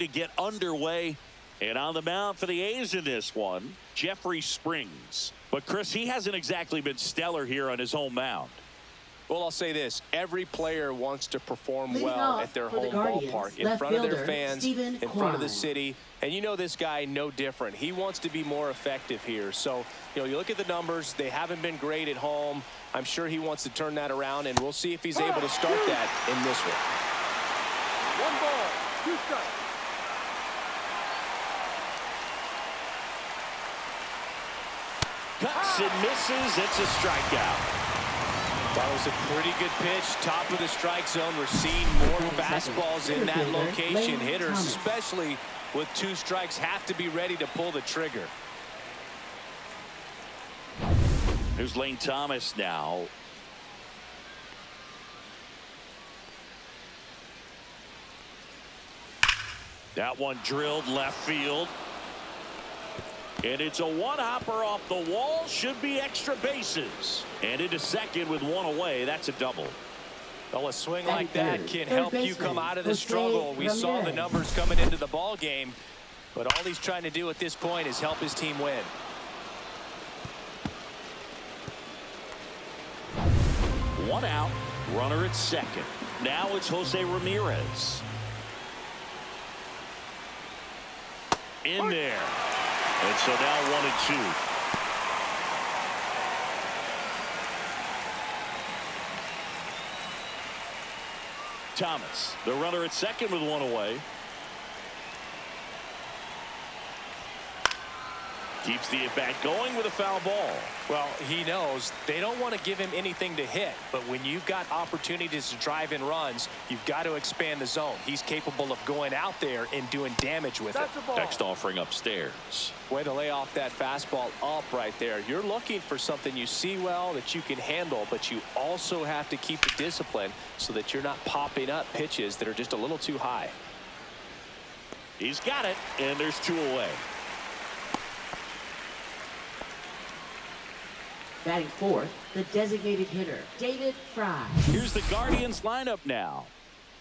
to get underway. And on the mound for the A's in this one, Jeffrey Springs. But, Chris, he hasn't exactly been stellar here on his home mound. Well, I'll say this. Every player wants to perform well at their home ballpark, in front of their fans, in front of the city. And you know this guy no different. He wants to be more effective here. So, you look at the numbers. They haven't been great at home. I'm sure he wants to turn that around, and we'll see if he's able to start that in this one. 1 ball, 2 strikes. Cuts and misses. It's a strikeout. That was a pretty good pitch. Top of the strike zone. We're seeing more fastballs in that location. Hitters, especially with 2 strikes, have to be ready to pull the trigger. Here's Lane Thomas now. That one drilled left field. And it's a one-hopper off the wall. Should be extra bases. And into second with 1 away. That's a double. Well, a swing like that can help you come out of the struggle. We saw the numbers coming into the ball game. But all he's trying to do at this point is help his team win. One out. Runner at second. Now it's Jose Ramirez. In there. And so now 1-2. Thomas, the runner at second with 1 away. Keeps the at-bat going with a foul ball. Well, he knows they don't want to give him anything to hit, but when you've got opportunities to drive in runs, you've got to expand the zone. He's capable of going out there and doing damage with it. Text offering upstairs. Way to lay off that fastball up right there. You're looking for something you see well that you can handle, but you also have to keep the discipline so that you're not popping up pitches that are just a little too high. He's got it, and there's 2 away. Batting fourth, the designated hitter, David Fry. Here's the Guardians lineup now.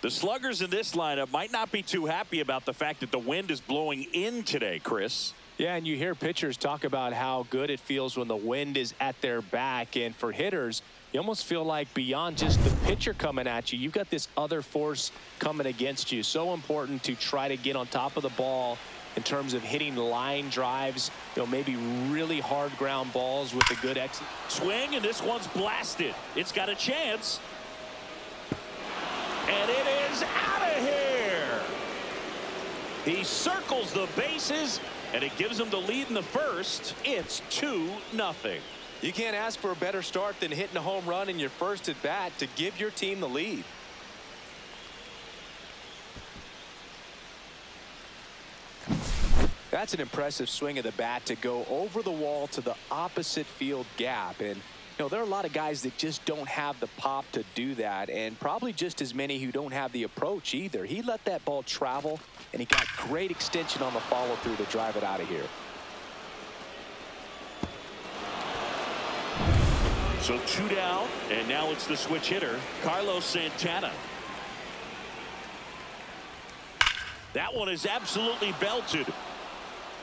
The sluggers in this lineup might not be too happy about the fact that the wind is blowing in today, Chris. Yeah, and you hear pitchers talk about how good it feels when the wind is at their back. And for hitters, you almost feel like beyond just the pitcher coming at you, you've got this other force coming against you. So important to try to get on top of the ball in terms of hitting line drives, maybe really hard ground balls with a good exit. Swing, and this one's blasted. It's got a chance. And it is out of here. He circles the bases, and it gives him the lead in the first. It's 2-0. You can't ask for a better start than hitting a home run in your first at bat to give your team the lead. That's an impressive swing of the bat to go over the wall to the opposite field gap. And, there are a lot of guys that just don't have the pop to do that, and probably just as many who don't have the approach either. He let that ball travel, and he got great extension on the follow-through to drive it out of here. So 2 down, and now it's the switch hitter, Carlos Santana. That one is absolutely belted.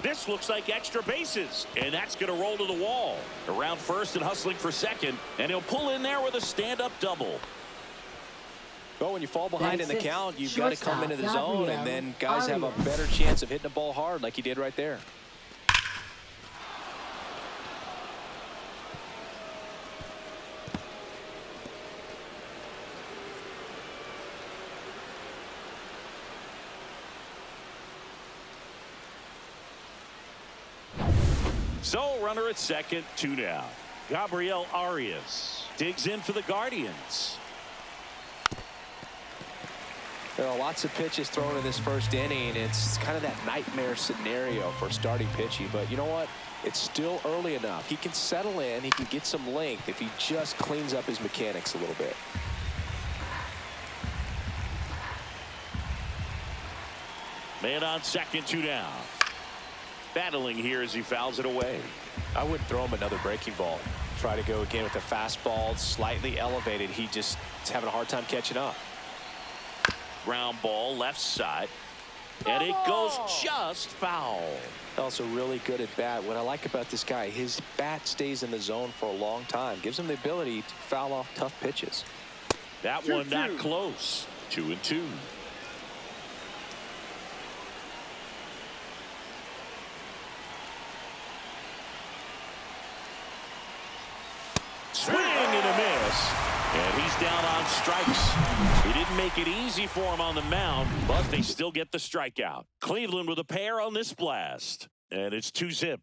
This looks like extra bases, and that's going to roll to the wall. Around first and hustling for second, and he'll pull in there with a stand-up double. Well, when you fall behind in the count, you've got to come into the zone, and then guys have a better chance of hitting the ball hard like he did right there. So, runner at second, 2 down. Gabriel Arias digs in for the Guardians. There are lots of pitches thrown in this first inning. It's kind of that nightmare scenario for starting pitching. But you know what? It's still early enough. He can settle in. He can get some length if he just cleans up his mechanics a little bit. Man on second, 2 down. Battling here as he fouls it away. I wouldn't throw him another breaking ball. Try to go again with the fastball slightly elevated. He just is having a hard time catching up. Ground ball left side. And it goes just foul. Also really good at bat. What I like about this guy, his bat stays in the zone for a long time. Gives him the ability to foul off tough pitches. That one not close. 2-2. Swing and a miss. And he's down on strikes. He didn't make it easy for him on the mound, but they still get the strikeout. Cleveland with a pair on this blast. And it's 2-zip.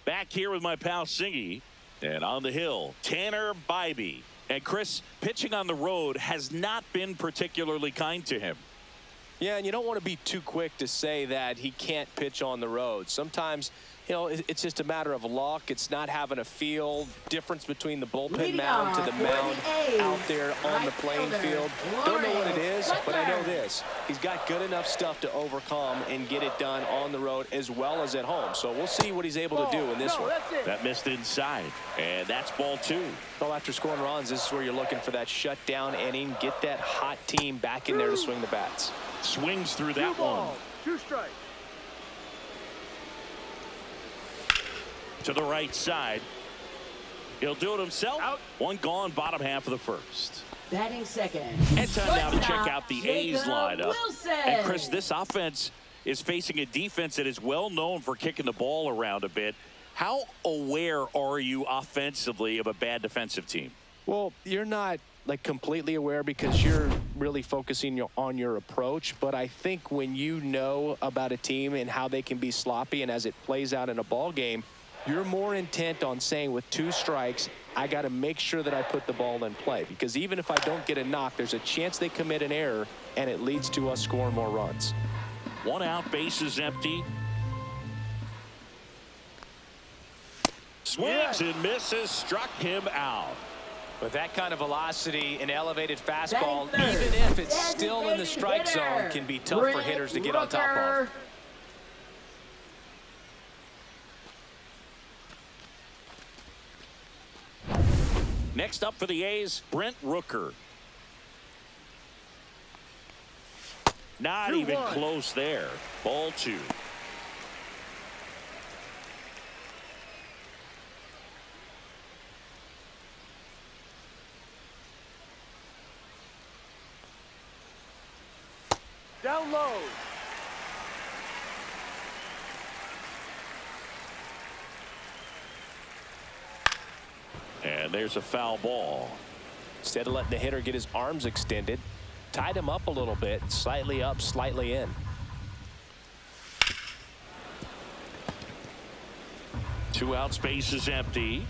Back here with my pal Singy. And on the hill, Tanner Bybee. And Chris, pitching on the road has not been particularly kind to him. Yeah, and you don't want to be too quick to say that he can't pitch on the road. Sometimes, you know, it's just a matter of luck. It's not having a feel. Difference between the bullpen mound to the mound out there on the playing field. Don't know what it is, but I know this. He's got good enough stuff to overcome and get it done on the road as well as at home. So we'll see what he's able to do in this one. That missed inside, and that's ball 2. Well, after scoring runs, this is where you're looking for that shutdown inning. Get that hot team back in there to swing the bats. Swings through that one. 2 strikes. To the right side. He'll do it himself. Out. One gone, bottom half of the first. Batting second. And time now to check out the A's lineup. Wilson. And Chris, this offense is facing a defense that is well known for kicking the ball around a bit. How aware are you offensively of a bad defensive team? Well, you're not like completely aware because you're really focusing on your approach. But I think when you know about a team and how they can be sloppy and as it plays out in a ball game, you're more intent on saying with 2 strikes, I got to make sure that I put the ball in play. Because even if I don't get a knock, there's a chance they commit an error and it leads to us scoring more runs. 1 out, base is empty. Swings and misses, struck him out. With that kind of velocity, an elevated fastball, even if it's still in the strike zone, can be tough for hitters to get on top of. Next up for the A's, Brent Rooker. Not even close there. Ball 2. Down low. And there's a foul ball. Instead of letting the hitter get his arms extended, tied him up a little bit, slightly up, slightly in. Two out, space is empty.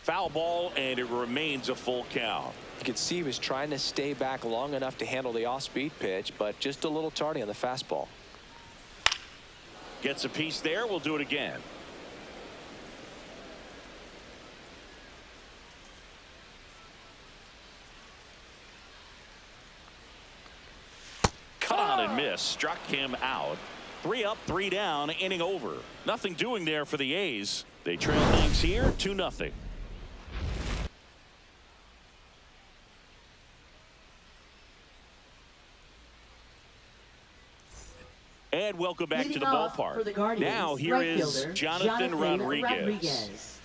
Foul ball, and it remains a full count. You could see he was trying to stay back long enough to handle the off-speed pitch, but just a little tardy on the fastball. Gets a piece there. We'll do it again. Cut on and miss. Struck him out. 3 up, 3 down, inning over. Nothing doing there for the A's. They trail things here 2-0. And welcome back to the ballpark. Now here is Jonathan Rodriguez.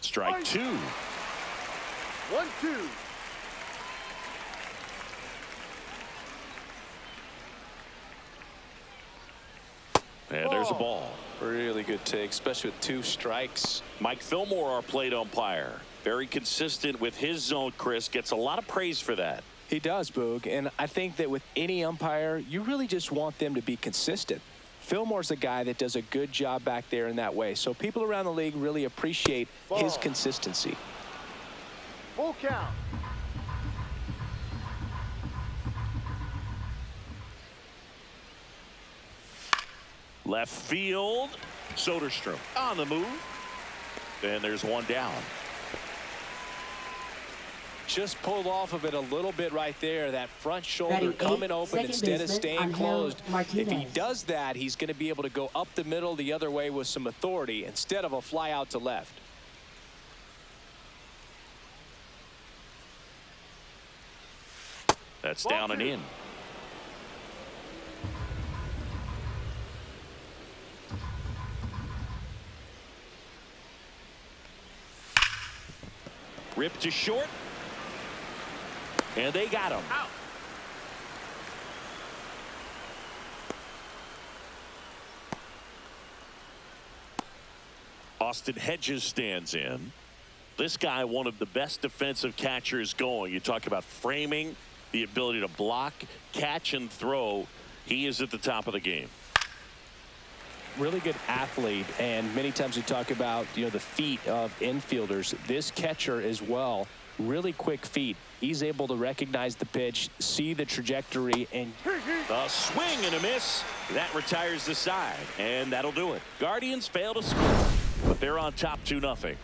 Strike 2. 1-2. And there's a ball. Really good take, especially with 2 strikes. Mike Fillmore, our plate umpire. Very consistent with his zone, Chris. Gets a lot of praise for that. He does, Boog. And I think that with any umpire, you really just want them to be consistent. Fillmore's a guy that does a good job back there in that way. So people around the league really appreciate his consistency. Full count. Left field. Soderstrom on the move. And there's one down. just pulled off of it a little bit right there. That front shoulder Batting coming eighth, open second instead of baseman, staying Angel closed. If he Martinez. does that, he's going to be able to go up the middle the other way with some authority instead of a fly out to left. That's down and in. Ripped to short. And they got him. Out. Austin Hedges stands in. This guy, one of the best defensive catchers going. You talk about framing, the ability to block, catch, and throw. He is at the top of the game. Really good athlete, and many times we talk about, the feet of infielders. This catcher as well, really quick feet. He's able to recognize the pitch, see the trajectory, and a swing and a miss. That retires the side, and that'll do it. Guardians fail to score, but they're on top 2-0.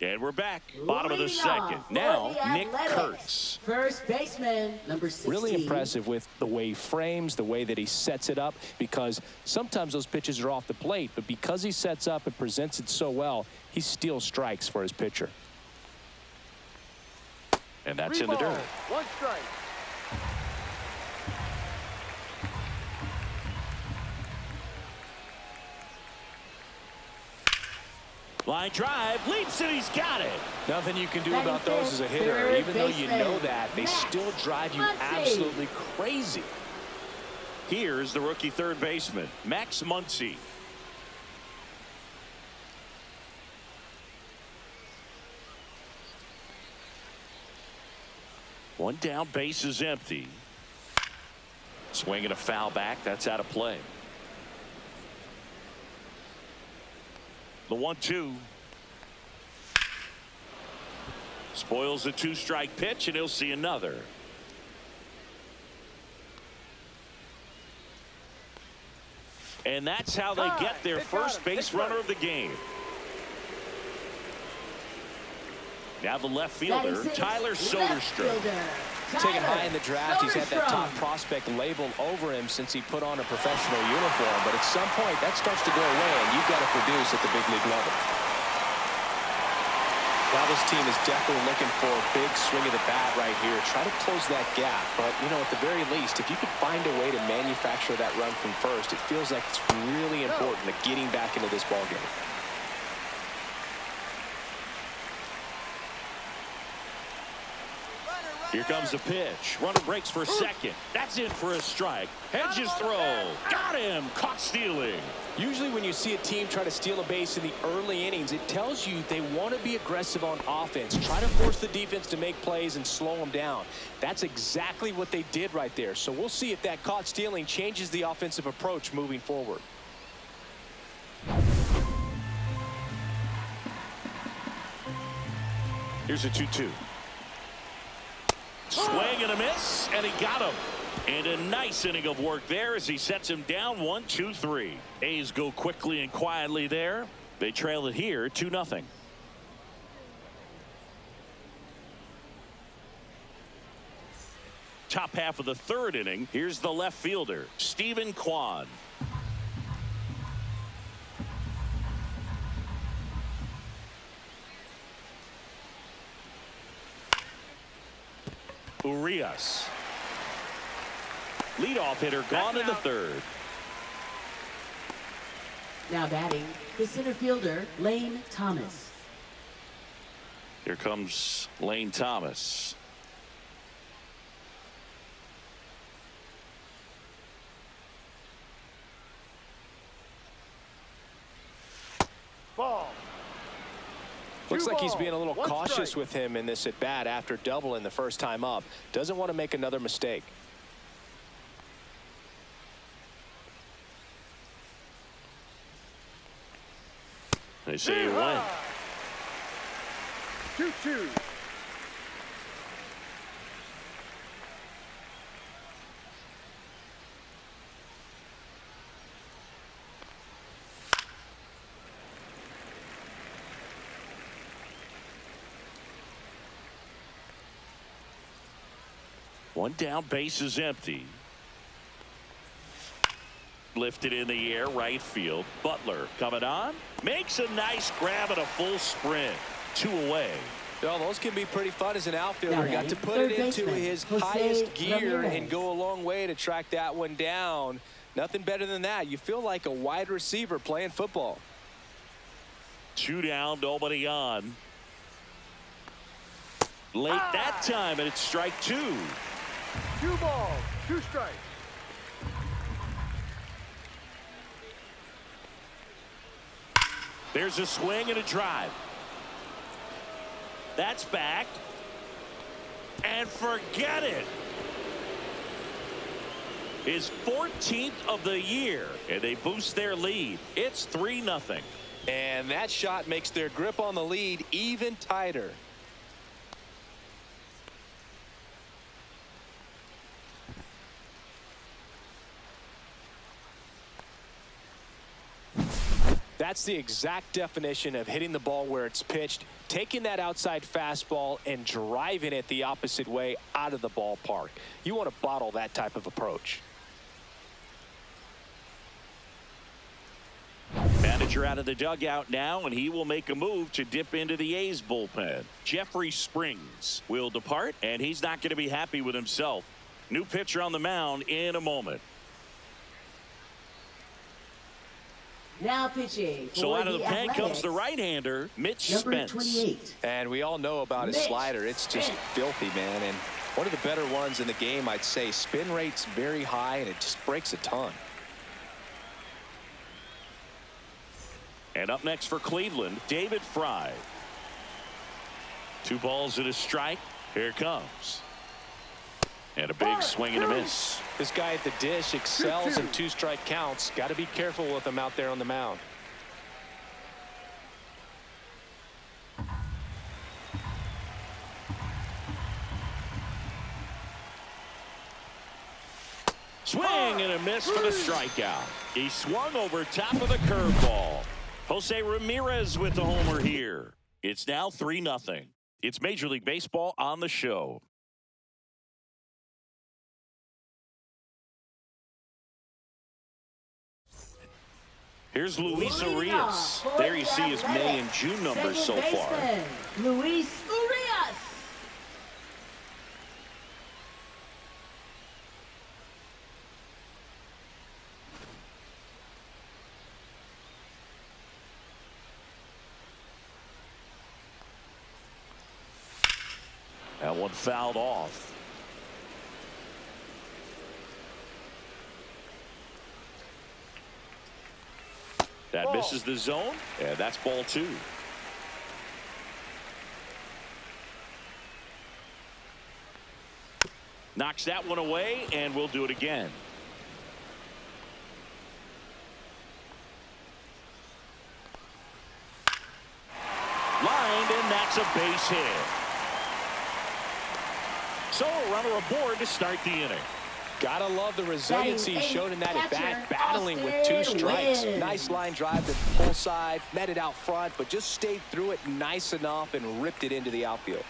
And we're back. Bottom of the second. Now, Nick Kurtz. First baseman, number 16. Really impressive with the way he frames, the way that he sets it up, because sometimes those pitches are off the plate, but because he sets up and presents it so well, he steals strikes for his pitcher. And that's in the dirt. 1 strike. Line drive, leaps and he's got it. Nothing you can do about those as a hitter. Even though you know that, they still drive you absolutely crazy. Here's the rookie third baseman, Max Muncy. One down, base is empty. Swinging a foul back, that's out of play. The 1-2. Spoils the 2-strike pitch, and he'll see another. And that's how they get their first base runner of the game. Now the left fielder, Tyler Soderstrom. Taken high in the draft, he's had that top prospect labeled over him since he put on a professional uniform. But at some point, that starts to go away, and you've got to produce at the big league level. Now this team is definitely looking for a big swing of the bat right here. Try to close that gap. But, at the very least, if you could find a way to manufacture that run from first, it feels like it's really important to getting back into this ballgame. Here comes the pitch. Runner breaks for second. That's in for a strike. Hedges throw. Got him. Caught stealing. Usually when you see a team try to steal a base in the early innings, it tells you they want to be aggressive on offense. Try to force the defense to make plays and slow them down. That's exactly what they did right there. So we'll see if that caught stealing changes the offensive approach moving forward. Here's a 2-2. Swing and a miss, and he got him. And a nice inning of work there as he sets him down 1-2-3. A's go quickly and quietly there. They trail it here 2-0. Top half of the third inning. Here's the left fielder, Stephen Kwan. Urias. Leadoff hitter gone in the third. Now batting, the center fielder, Lane Thomas. Here comes Lane Thomas. Ball. Looks like he's being a little 1 cautious strike. with him in this at bat after doubling the first time up. Doesn't want to make another mistake. They say he went. 2-2. One down, base is empty. Lifted in the air, right field. Butler coming on. Makes a nice grab and a full sprint. 2 away. Well, those can be pretty fun as an outfielder. Now Got to put third it into baseman, his Jose highest gear Ramirez. and go a long way to track that one down. Nothing better than that. You feel like a wide receiver playing football. 2 down, nobody on. Late that time, and it's strike 2. 2 balls, 2 strikes. There's a swing and a drive. That's back. And forget it. His 14th of the year, and they boost their lead. It's 3-0. And that shot makes their grip on the lead even tighter. That's the exact definition of hitting the ball where it's pitched, taking that outside fastball and driving it the opposite way out of the ballpark. You want to bottle that type of approach. Manager out of the dugout now, and he will make a move to dip into the A's bullpen. Jeffrey Springs will depart, and he's not going to be happy with himself. New pitcher on the mound in a moment. Now pitching for So out of the pen Athletics, comes the right-hander, Mitch number Spence. 28. And we all know about his Mitch slider. It's just Spence. filthy, man. And one of the better ones in the game, I'd say. Spin rate's very high, and it just breaks a ton. And up next for Cleveland, David Fry. 2 balls and a strike. Here it comes. And a big swing and a miss. This guy at the dish excels in 2-strike counts. Got to be careful with him out there on the mound. Swing and a miss for the strikeout. He swung over top of the curveball. Jose Ramirez with the homer here. It's now 3-0. It's Major League Baseball on the show. Here's Luis Urias. There you see his May and June numbers so far. Luis Urias. That one fouled off. That misses the zone, and that's ball 2. Knocks that one away, and we'll do it again. Lined, and that's a base hit. So a runner aboard to start the inning. Gotta love the resiliency he showed in that at bat, battling with 2 strikes. Nice line drive to the pull side, met it out front, but just stayed through it nice enough and ripped it into the outfield.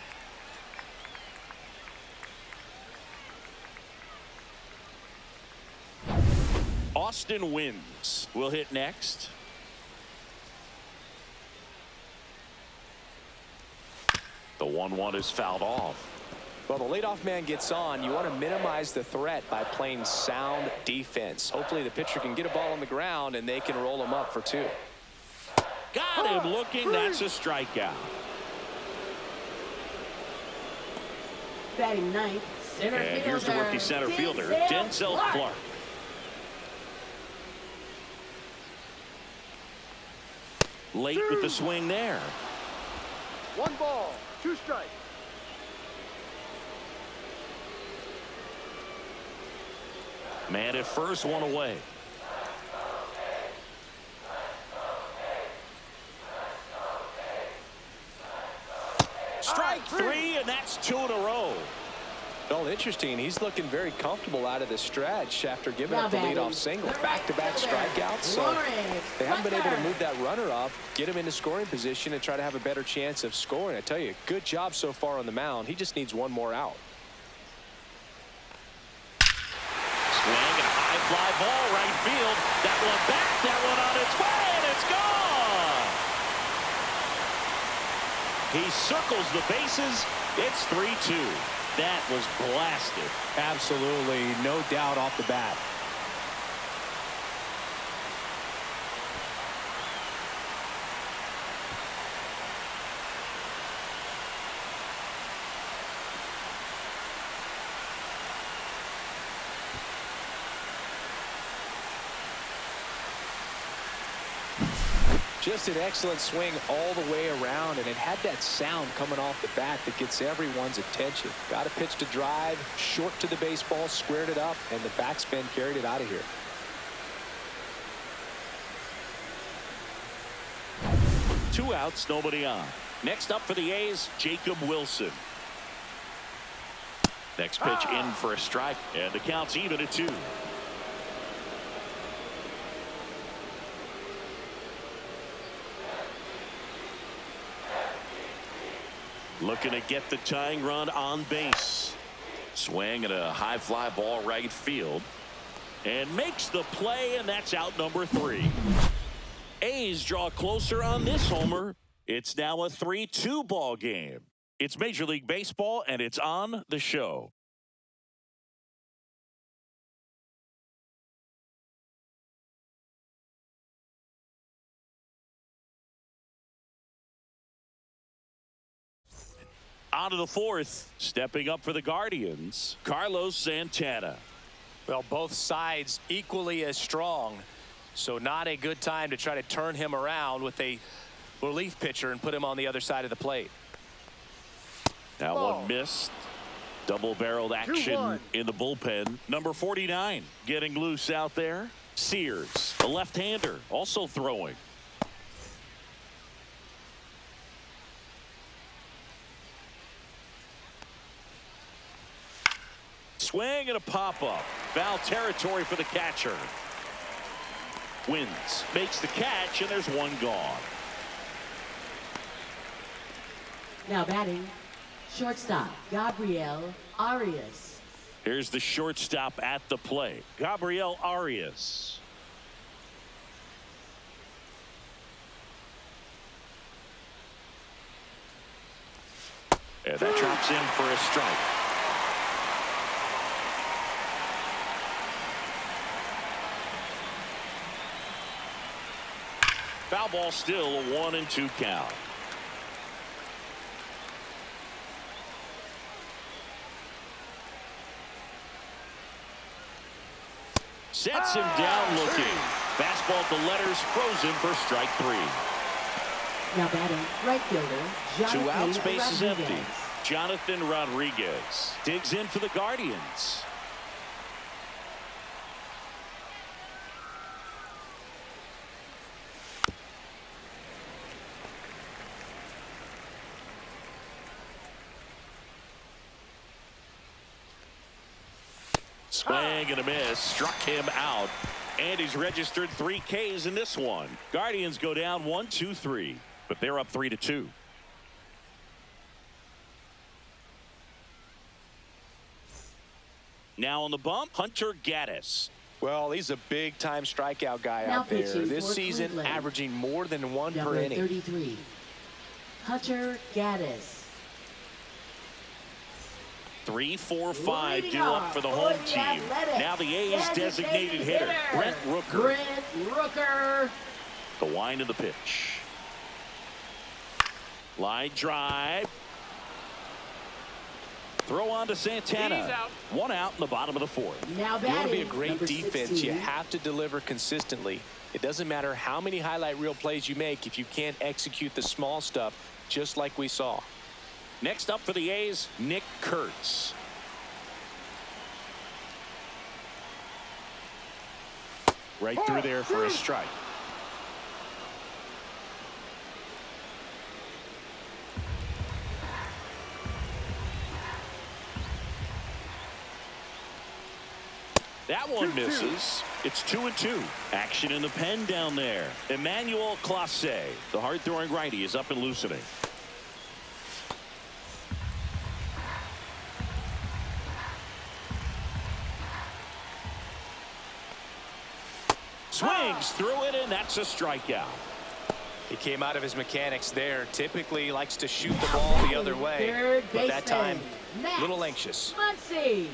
Austin Wynns will hit next. The 1-1 is fouled off. Well, the leadoff man gets on. You want to minimize the threat by playing sound defense. Hopefully the pitcher can get a ball on the ground and they can roll him up for 2. Got him looking. That's a strikeout. Batting ninth, center And fielder. here's the rookie center fielder, Denzel Clark. Late with the swing there. 1 ball, 2 strikes. Man at first, 1 away. Strike 3, and that's 2 in a row. Well, interesting. He's looking very comfortable out of the stretch after giving Now up the batting, leadoff single. the Back-to-back right fielder, strikeouts. So Lawrence they haven't been able to Tucker. move that runner up, get him into scoring position, and try to have a better chance of scoring. I tell you, good job so far on the mound. He just needs 1 more out. swing and a high fly ball right field. That one back, that one on its way, and it's gone. He circles the bases. It's 3-2. That was blasted. Absolutely, no doubt off the bat. Just an excellent swing all the way around, and it had that sound coming off the bat that gets everyone's attention. Got a pitch to drive, short to the baseball, squared it up, and the backspin carried it out of here. Two outs, nobody on. Next up for the A's, Jacob Wilson. Next pitch in for a strike, and the count's even at 2. Looking to get the tying run on base. Swing at a high fly ball right field. And makes the play, and that's out number 3. A's draw closer on this homer. It's now a 3-2 ball game. It's Major League Baseball, and it's on the show. On to the 4th, stepping up for the Guardians, Carlos Santana. Well, both sides equally as strong, so not a good time to try to turn him around with a relief pitcher and put him on the other side of the plate. That one missed. Double-barreled action 2-1. in the bullpen. Number 49 getting loose out there. Sears, a left-hander, also throwing. Swing and a pop-up. Foul territory for the catcher. Wins, makes the catch, and there's one gone. Now batting, shortstop, Gabriel Arias. Here's the shortstop at the plate, Gabriel Arias. And that drops in for a strike. Foul ball, still a 1-2 count. Sets him down looking. Fastball at the letters, frozen for strike 3. Now batting, right fielder, Jonathan 2 outs, base is Rodriguez. empty. Jonathan Rodriguez digs in for the Guardians. Swing and a miss, struck him out, and he's registered 3 Ks in this one. Guardians go down 1-2-3, but they're up 3-2. Now on the bump, Hunter Gaddis. Well, he's a big-time strikeout guy Now out there. pitching This for season, Cleveland, averaging more than 1 per number inning. 33, Hunter Gaddis. 3, 4, 5 Leading due up off for the for home the team. Athletic Now the A's designated hitter, Brent Rooker. Brent Rooker. The wind of the pitch. Line drive. Throw on to Santana. 1 out in the bottom of the 4th. Now If you want to be a batting, great number defense, 16, you have to deliver consistently. It doesn't matter how many highlight reel plays you make if you can't execute the small stuff, just like we saw. Next up for the A's, Nick Kurtz. Right through there for a strike. That one misses. It's 2-2. Action in the pen down there. Emmanuel Clase, the hard-throwing righty, is up and loosening. Swings through it, and that's a strikeout. He came out of his mechanics there. Typically likes to shoot the ball the other way. Third But that time, baseman, a little anxious. Muncy.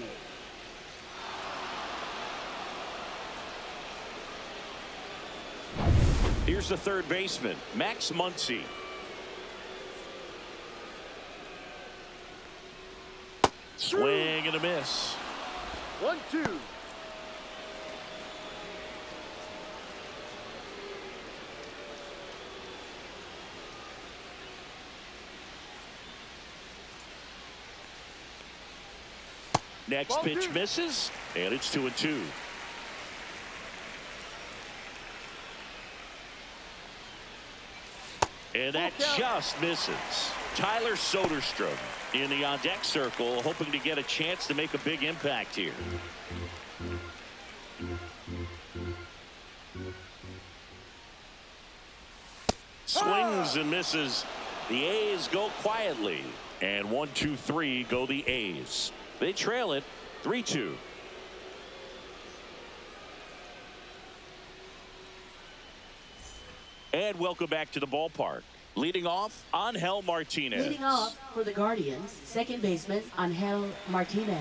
Here's the third baseman, Max Muncy. Swing and a miss. 1-2. Next Ball pitch two. misses, and it's 2-2. And that just misses. Tyler Soderstrom in the on-deck circle, hoping to get a chance to make a big impact here. Swings and misses. The A's go quietly. And 1-2-3 go the A's. They trail it 3-2. And welcome back to the ballpark. Leading off, Angel Martinez. Leading off for the Guardians, second baseman, Angel Martinez.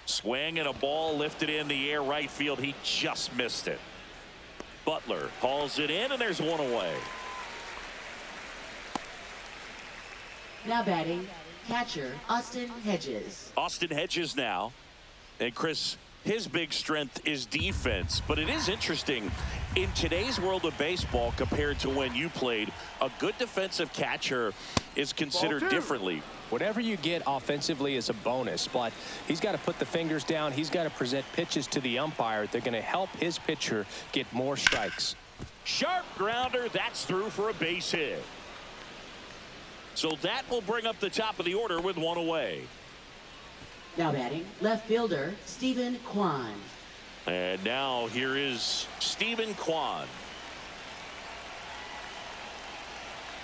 Swing and a ball lifted in the air right field. He just missed it. Butler hauls it in, and there's one away. Now batting, catcher, Austin Hedges. Austin Hedges now. And Chris, his big strength is defense. But it is interesting, in today's world of baseball compared to when you played, a good defensive catcher is considered differently. Whatever you get offensively is a bonus, but he's got to put the fingers down. He's got to present pitches to the umpire. They're going to help his pitcher get more strikes. Sharp grounder. That's through for a base hit. So that will bring up the top of the order with one away. Now batting, left fielder, Stephen Kwan. And now here is Stephen Kwan.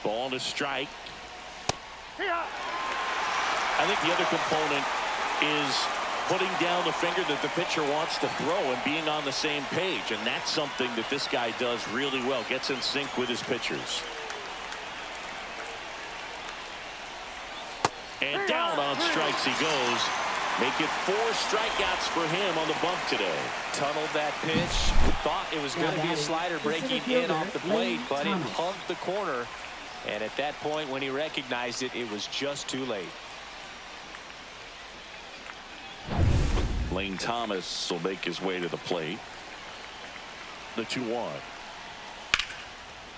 Ball to strike. I think the other component is putting down the finger that the pitcher wants to throw and being on the same page. And that's something that this guy does really well. Gets in sync with his pitchers. And down on strikes he goes. Make it 4 strikeouts for him on the bump today. Tunneled that pitch. Thought it was going to be a slider breaking in off the plate, but it hugged the corner. And at that point, when he recognized it, it was just too late. Lane Thomas will make his way to the plate. The 2-1.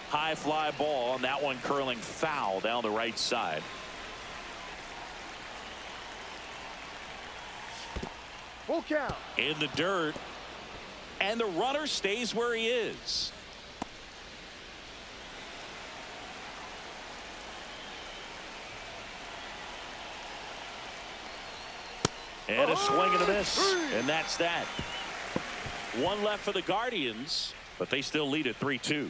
High fly ball, and that one curling foul down the right side. Full count. In the dirt, and the runner stays where he is. And a swing and a miss, and that's that. One left for the Guardians, but they still lead at 3-2.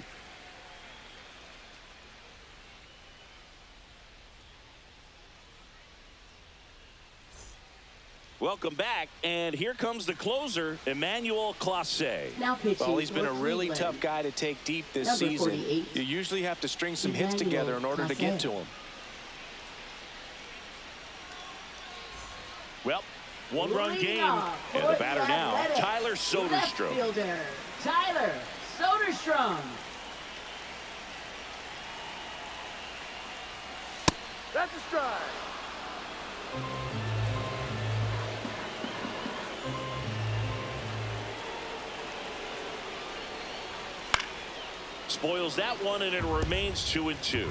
Welcome back, and here comes the closer, Emmanuel Clase. Now pitching. Well, he's been a for really Cleveland. tough guy to take deep this Number season. 48. You usually have to string some hits Emmanuel together in order to get Clase. to him. Well, one-run Leading game, off and for the batter now, Athletics, Tyler left Soderstrom. fielder, Tyler Soderstrom. That's a strike. Spoils that one, and it remains 2-2.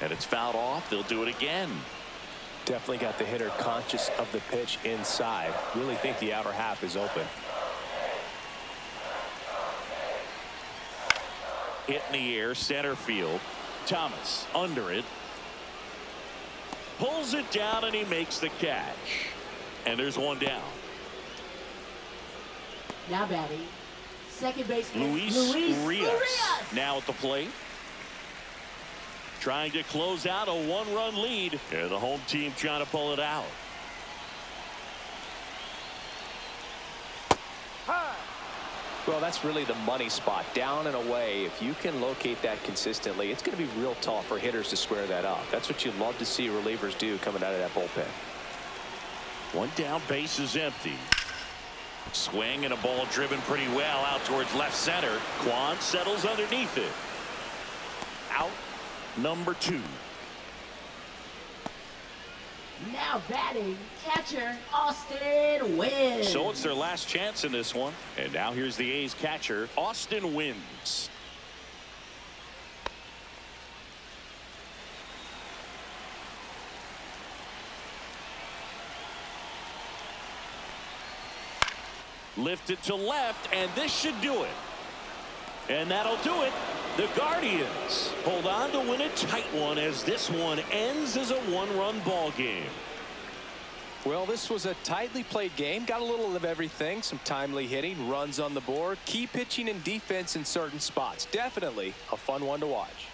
And it's fouled off. They'll do it again. Definitely got the hitter conscious of the pitch inside. Really think the outer half is open. Hit in the air, center field. Thomas under it. Pulls it down and he makes the catch. And there's one down. Now batting, second baseman Luis Urias now at the plate. Trying to close out a one-run lead. And the home team trying to pull it out. High. Well, that's really the money spot, down and away. If you can locate that consistently, it's going to be real tough for hitters to square that up. That's what you'd love to see relievers do coming out of that bullpen. One down, base is empty. Swing and a ball driven pretty well out towards left center. Kwan settles underneath it. Out number 2. Now batting, catcher Austin Wynns. So it's their last chance in this one. And now here's the A's catcher, Austin Wynns. Lifted to left, and this should do it. And that'll do it. The Guardians hold on to win a tight one as this one ends as a one-run ball game. Well, this was a tightly played game. Got a little of everything. Some timely hitting, runs on the board, key pitching and defense in certain spots. Definitely a fun one to watch.